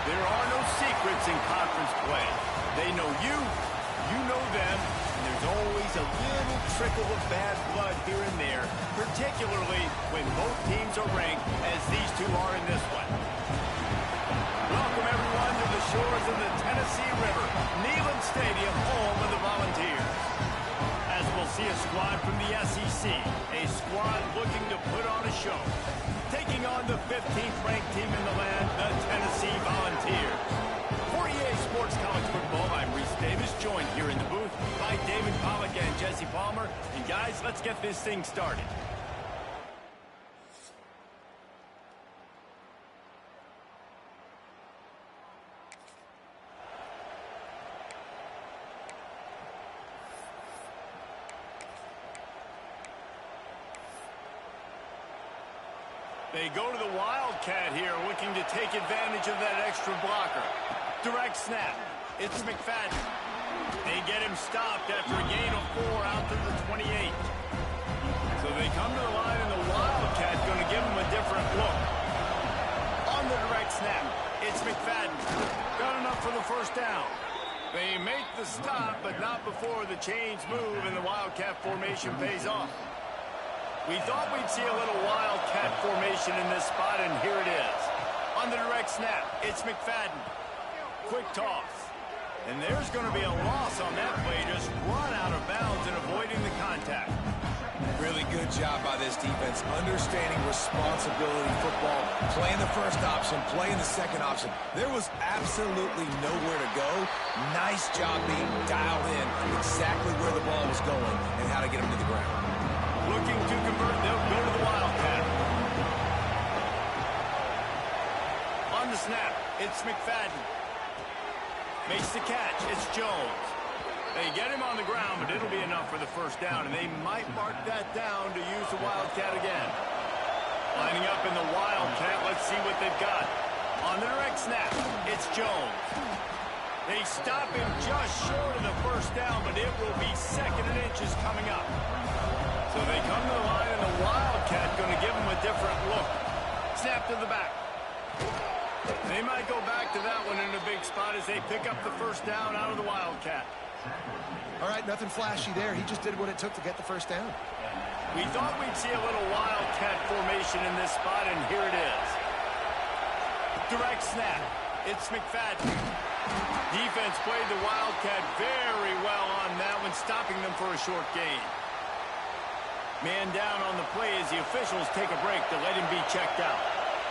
There are no secrets in conference play. They know you, you know them, and there's always a little trickle of bad blood here and there, particularly when both teams are ranked as these two are in this one. Welcome, everyone, to the shores of the Tennessee River, Neyland Stadium, home of the Volunteers. As we'll see a squad from the SEC, a squad looking to put on a show, taking on the 15th ranked team in the land, the Tennessee Volunteers. For EA Sports College Football, I'm Reese Davis, joined here in the booth by David Pollack and Jesse Palmer. And guys, let's get this thing started. They go to the Wildcat here, looking to take advantage of that extra blocker. Direct snap. It's McFadden. They get him stopped after a gain of 4 out to the 28. So they come to the line, and the Wildcat going to give him a different look. On the direct snap, it's McFadden. Got enough for the first down. They make the stop, but not before the chains move and the Wildcat formation pays off. We thought we'd see a little Wildcat formation in this spot, and here it is. On the direct snap, it's McFadden. Quick toss. And there's going to be a loss on that play, just run out of bounds and avoiding the contact. Really good job by this defense, understanding responsibility football, playing the first option, playing the second option. There was absolutely nowhere to go. Nice job being dialed in exactly where the ball was going and how to get him to the ground. Looking to convert, they'll go to the Wildcat. On the snap, it's McFadden. Makes the catch, it's Jones. They get him on the ground, but it'll be enough for the first down, and they might mark that down to use the Wildcat again. Lining up in the Wildcat, let's see what they've got. On the direct snap, it's Jones. They stop him just short of the first down, but it will be 2nd and inches coming up. So they come to the line, and the Wildcat going to give them a different look. Snap to the back. They might go back to that one in a big spot as they pick up the first down out of the Wildcat. All right, nothing flashy there. He just did what it took to get the first down. We thought we'd see a little Wildcat formation in this spot, and here it is. Direct snap. It's McFadden. Defense played the Wildcat very well on that one, stopping them for a short gain. Man down on the play as the officials take a break to let him be checked out.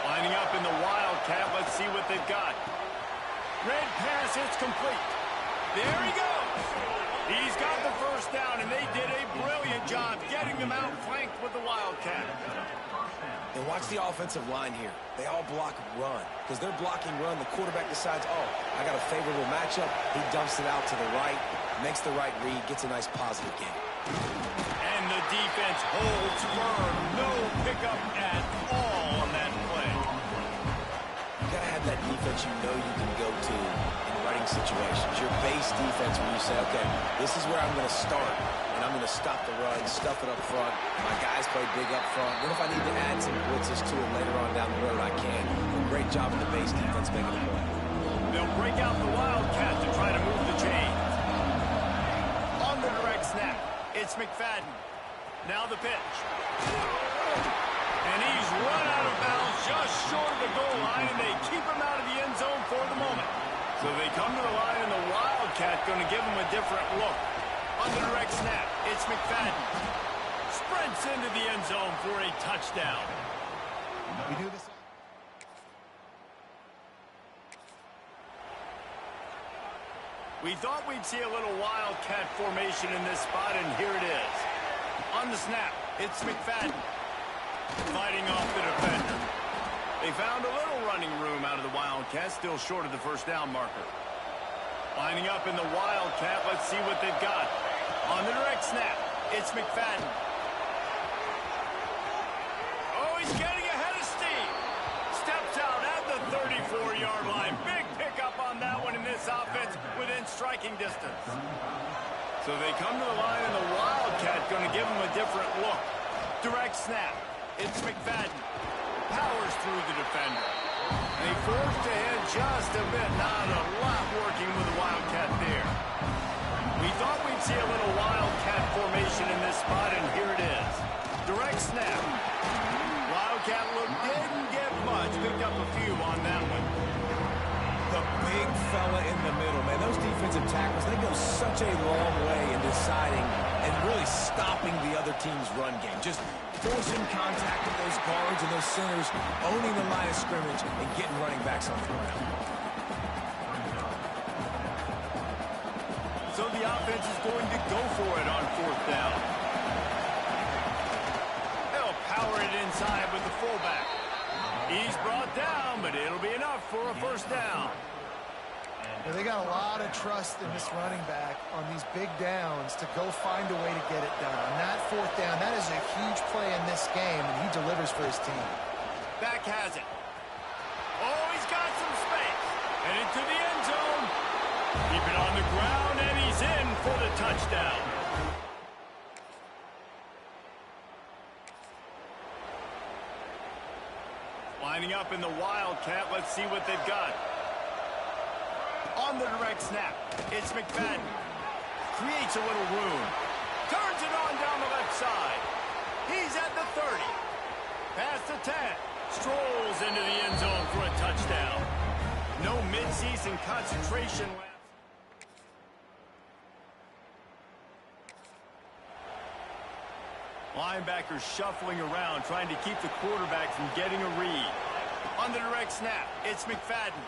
Lining up in the Wildcat, let's see what they've got. Red pass, it's complete. There he goes. He's got the first down, and they did a brilliant job getting them out flanked with the Wildcat. And watch the offensive line here. They all block run. Because they're blocking run, the quarterback decides, oh, I got a favorable matchup. He dumps it out to the right, makes the right read, gets a nice positive gain. And the defense holds firm. No pickup at all on that play. You got to have that defense you know you can go to in running situations. Your base defense when you say, okay, this is where I'm going to start, and I'm going to stop the run, stuff it up front. My guys play big up front. Then if I need to add some blitzes to it later on down the road, I can. Great job in the base defense making the play. They'll break out the Wildcat to try to move the chains. On the direct snap, it's McFadden. Now the pitch. And he's run out of bounds just short of the goal line, and they keep him out of the end zone for the moment. So they come to the line, and the Wildcat going to give him a different look. On the direct snap, it's McFadden. Sprints into the end zone for a touchdown. We do this. We thought we'd see a little Wildcat formation in this spot, and here it is. On the snap, it's McFadden. Fighting off the defender. They found a little running room out of the Wildcat, still short of the first down marker. Lining up in the Wildcat, let's see what they've got. On the direct snap, it's McFadden. Oh, he's getting ahead of steam. Steps out at the 34-yard line. Big pickup on that one in this offense within striking distance. So they come to the line, and the Wildcat going to give him a different look. Direct snap. It's McFadden. Powers through the defender. They forced ahead just a bit. Not a lot working with the Wildcat there. We thought we'd see a little Wildcat formation in this spot, and here it is. Direct snap. Wildcat look didn't get much. Picked up a few on that one. The big fella in the middle, man. Those defensive tackles, they go such a long way in deciding and really stopping the other team's run game. Just forcing contact with those guards and those centers, owning the line of scrimmage, and getting running backs on the ground. So the offense is going to go for it on 4th down. They'll power it inside with the fullback. He's brought down, but it'll be enough for a 1st down. Yeah, they got a lot of trust in this running back on these big downs to go find a way to get it done. On that 4th down, that is a huge play in this game, and he delivers for his team. Back has it. Oh, he's got some space. Headed to the end zone. Keep it on the ground, and he's in for the touchdown. Lining up in the Wildcat. Let's see what they've got. On the direct snap, it's McFadden. Creates a little room. Turns it on down the left side. He's at the 30. Past the 10. Strolls into the end zone for a touchdown. No midseason concentration lapse. Linebackers shuffling around, trying to keep the quarterback from getting a read. On the direct snap, it's McFadden.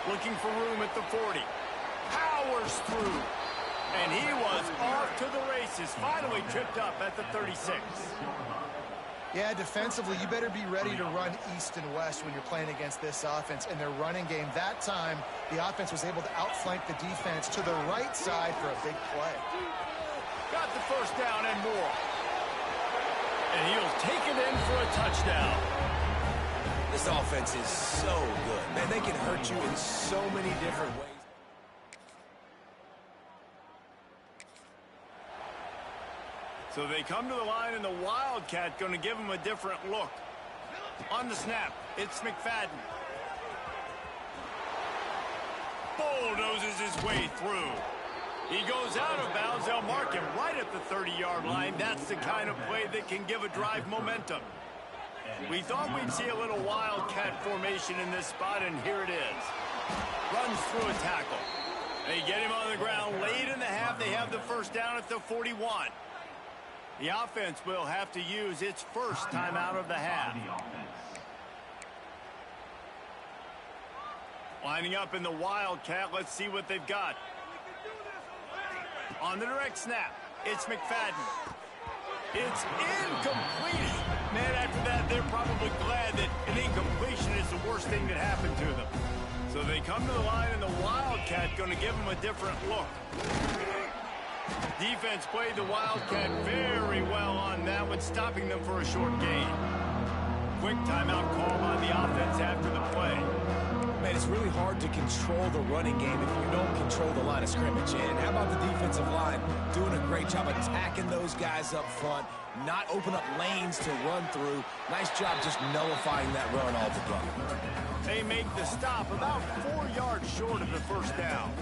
Looking for room at the 40. Powers through. And he was off to the races. Finally tripped up at the 36. Yeah, defensively, you better be ready to run east and west when you're playing against this offense. In their running game, that time, the offense was able to outflank the defense to the right side for a big play. Got the 1st down and more. And he'll take it in for a touchdown. This offense is so good. Man, they can hurt you in so many different ways. So they come to the line, and the Wildcat going to give him a different look. On the snap, it's McFadden. Bulldozes his way through. He goes out of bounds. They'll mark him right at the 30-yard line. That's the kind of play that can give a drive momentum. We thought we'd see a little Wildcat formation in this spot, and here it is. Runs through a tackle. They get him on the ground late in the half. They have the 1st down at the 41. The offense will have to use its 1st timeout of the half. Lining up in the Wildcat. Let's see what they've got. On the direct snap, it's McFadden. It's incomplete. Man, after that, they're probably glad that an incompletion is the worst thing that happened to them. So they come to the line, and the Wildcat going to give them a different look. Defense played the Wildcat very well on that one, stopping them for a short gain. Quick timeout call by the offense after the play. Man, it's really hard to control the running game if you don't control the line of scrimmage. And how about the defensive line doing a great job attacking those guys up front, not open up lanes to run through. Nice job just nullifying that run altogether. They make the stop about 4 yards short of the 1st down.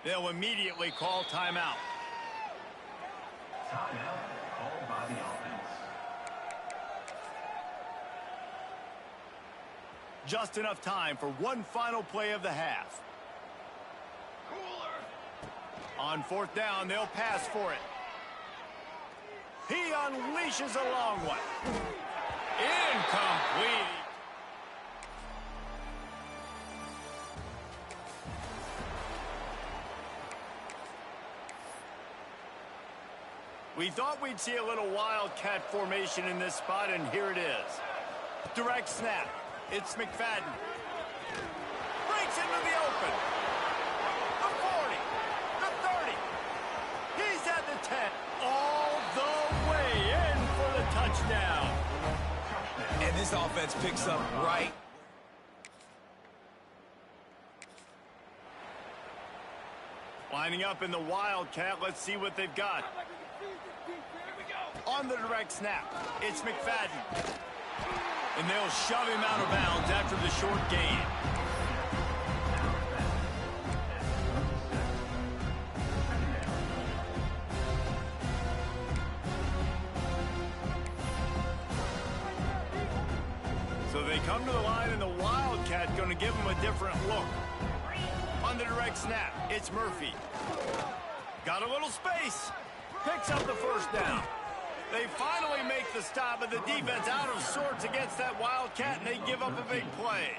They'll immediately call timeout. Timeout called by the offense. Just enough time for one final play of the half. On 4th down, they'll pass for it. He unleashes a long one. Incomplete. We thought we'd see a little Wildcat formation in this spot, and here it is. Direct snap. It's McFadden. Breaks into the open. The 40. The 30. He's at the 10. All the way in for the touchdown. And this offense picks up right. Lining up in the Wildcat. Let's see what they've got. On the direct snap, it's McFadden. And they'll shove him out of bounds after the short gain. So they come to the line, and the Wildcat going to give them a different look. On the direct snap, it's Murphy. Got a little space. Picks up the first down. They finally make the stop, but the defense out of sorts against that Wildcat, and they give up a big play.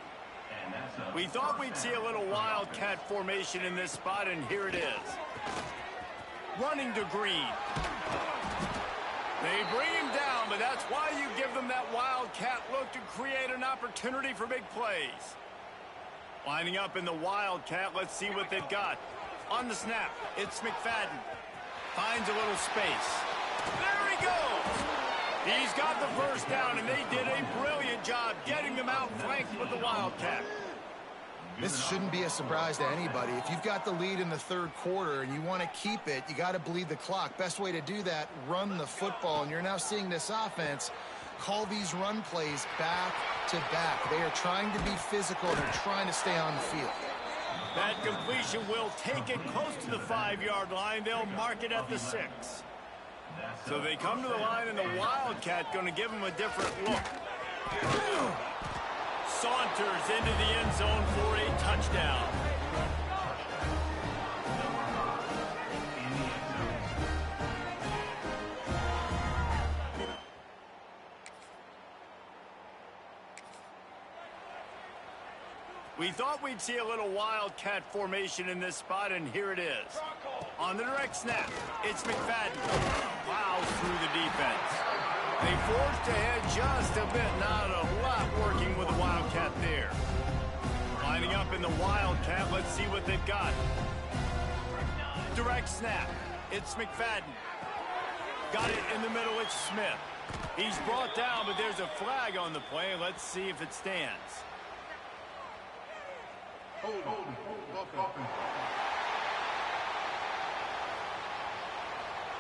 We thought we'd see a little Wildcat formation in this spot, and here it is. Running to Green. They bring him down, but that's why you give them that Wildcat look to create an opportunity for big plays. Lining up in the Wildcat, let's see what they've got. On the snap, it's McFadden. Finds a little space. There he goes! He's got the first down, and they did a brilliant job getting them outflanked with the Wildcat. This shouldn't be a surprise to anybody. If you've got the lead in the third quarter and you want to keep it, you got to bleed the clock. Best way to do that, run the football. And you're now seeing this offense call these run plays back to back. They are trying to be physical, and they're trying to stay on the field. That completion will take it close to the 5-yard line. They'll mark it at the 6. So they come to the line, and the Wildcat going to give them a different look. Saunters into the end zone for a touchdown. We thought we'd see a little Wildcat formation in this spot, and here it is. On the direct snap, it's McFadden. Plows through the defense. They forced ahead just a bit, not a lot working with the Wildcat there. Lining up in the Wildcat, let's see what they've got. Direct snap, it's McFadden. Got it in the middle, it's Smith. He's brought down, but there's a flag on the play. Let's see if it stands.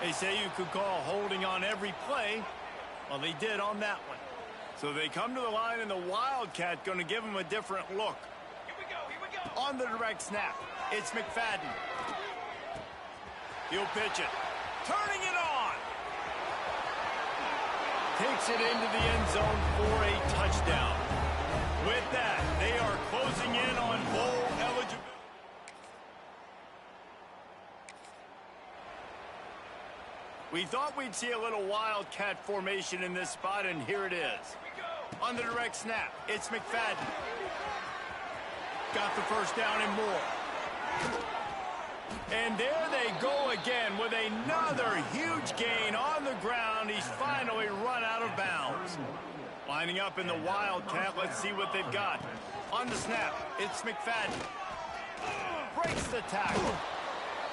They say you could call holding on every play. Well, they did on that one. So they come to the line, and the Wildcat going to give them a different look. Here we go. On the direct snap, it's McFadden. He'll pitch it. Turning it on. Takes it into the end zone for a touchdown. With that, they are closing in on bowl eligibility. We thought we'd see a little Wildcat formation in this spot, and here it is. On the direct snap, it's McFadden. Got the first down and more. And there they go again with another huge gain on the ground. He's finally run out of bounds. Lining up in the Wildcat, let's see what they've got. On the snap, it's McFadden. Breaks the tackle.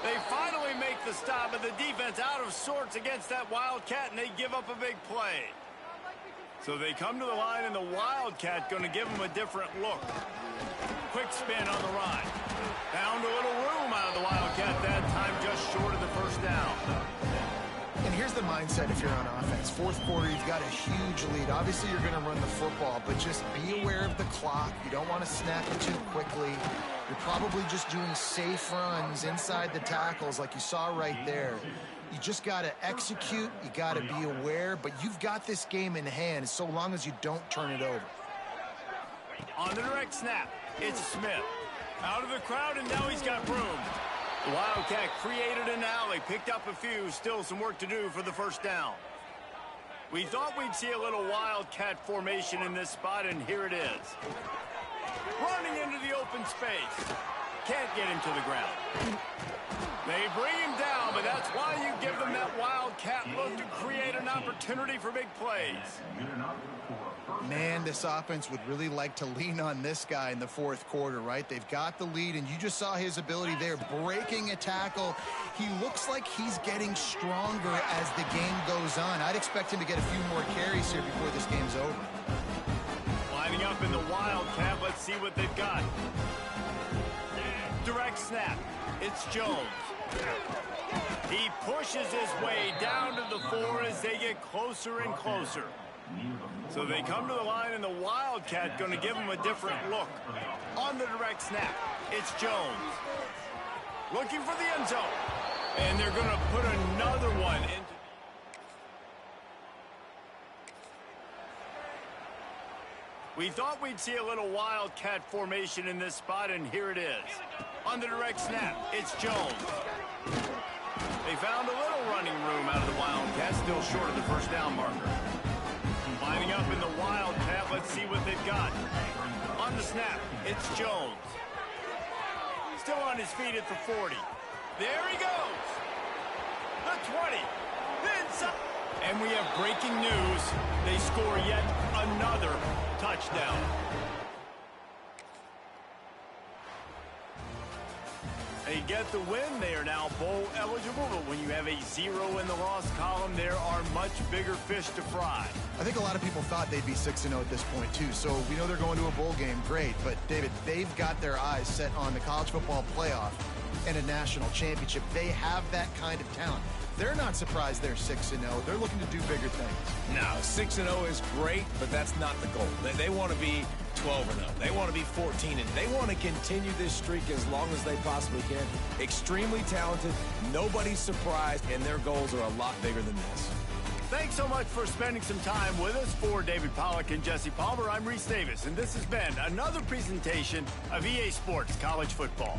They finally make the stop, but the defense out of sorts against that Wildcat, and they give up a big play. So they come to the line, and the Wildcat going to give them a different look. Quick spin on the run. Found a little room out of the Wildcat that time, just short of the first down. And here's the mindset if you're on offense. Fourth quarter, you've got a huge lead. Obviously, you're going to run the football, but just be aware of the clock. You don't want to snap it too quickly. You're probably just doing safe runs inside the tackles like you saw right there. You just got to execute. You got to be aware, but you've got this game in hand so long as you don't turn it over. On the direct snap, it's Smith. Out of the crowd, and now he's got room. The Wildcat created an alley, picked up a few, still some work to do for the first down. We thought we'd see a little Wildcat formation in this spot, and here it is. Running into the open space. Can't get him to the ground. They bring him down, but that's why you give them that Wildcat look to create an opportunity for big plays. Man, this offense would really like to lean on this guy in the fourth quarter, right? They've got the lead, and you just saw his ability there, breaking a tackle. He looks like he's getting stronger as the game goes on. I'd expect him to get a few more carries here before this game's over. Lining up in the Wildcat, let's see what they've got. Direct snap, it's Jones. He pushes his way down to the 4 as they get closer and closer. So they come to the line, and the Wildcat going to give him a different look. On the direct snap, it's Jones. Looking for the end zone. And they're going to put another one into... We thought we'd see a little Wildcat formation in this spot, and here it is. On the direct snap, it's Jones. They found a little running room out of the Wildcat, still short of the first down marker. Lining up in the Wildcat, let's see what they've got. On the snap, it's Jones. Still on his feet at the 40. There he goes. The 20. Inside. And we have breaking news. They score yet another touchdown. They get the win. They are now bowl eligible, but when you have a 0 in the loss column, there are much bigger fish to fry. I think a lot of people thought they'd be 6-0 at this point, too. So we know they're going to a bowl game. Great. But, David, they've got their eyes set on the college football playoff and a national championship. They have that kind of talent. They're not surprised they're 6-0. They're looking to do bigger things. No, 6-0 is great, but that's not the goal. They want to be 12-0. They want to be 14-0. They want to continue this streak as long as they possibly can. Extremely talented, nobody's surprised, and their goals are a lot bigger than this. Thanks so much for spending some time with us. For David Pollack and Jesse Palmer, I'm Reese Davis, and this has been another presentation of EA Sports College Football.